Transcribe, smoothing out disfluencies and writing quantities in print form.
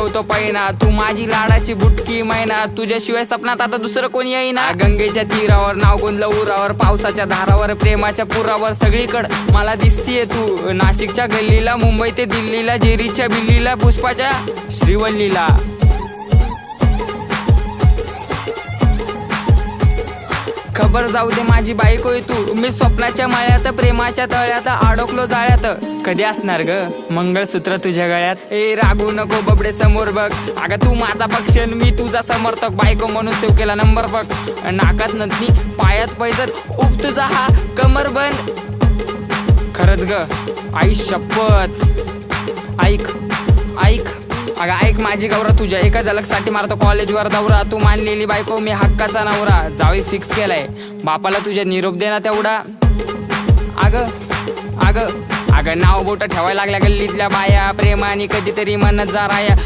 दाखवतो पैना, तू माझी लाडाची बुटकी मैना, तुझ्याशिवाय सपनात आता दुसरं कोणी येईना. गंगेच्या तीरावर नाव गोंदलं उरावर, पावसाच्या धारावर प्रेमाच्या पुरावर, सगळीकडं मला दिसतीये तू. नाशिकच्या गल्लीला, मुंबई ते दिल्लीला, जेरीच्या बिल्लीला, पुष्पाच्या श्रीवल्लीला. खबर जाऊ दे माझी बायकोय तू, मी स्वप्नाच्या मळ्यात प्रेमाच्या तळ्यात अडकलो जाळ्यात. कधी असणार ग मंगळसूत्र तुझ्या गळ्यात? ए रागू नको बबडे समोर बघ, अगं तू माझा पक्षण मी तुझा समर्थक, बायको म्हणून सेव केला नंबर बघ. नाकात नथनी पायात पैजण, उप तुझा हा कमर बंद. खरंच ग आई शपथ, ऐक ऐक अगं ऐक माझी गौरा, तुझ्या एका झलकसाठी मारतो कॉलेजवर दौरा. तू मानलेली बायको मी हक्काचा नवरा, जावी फिक्स केलाय बापाला तुझ्या निरोप दे ना तेवढा. अगं अगं अगं नाव बोट ठेवायला लागल्या गल्लीतल्या बाया, प्रेमाने कधीतरी म्हणत जा राया.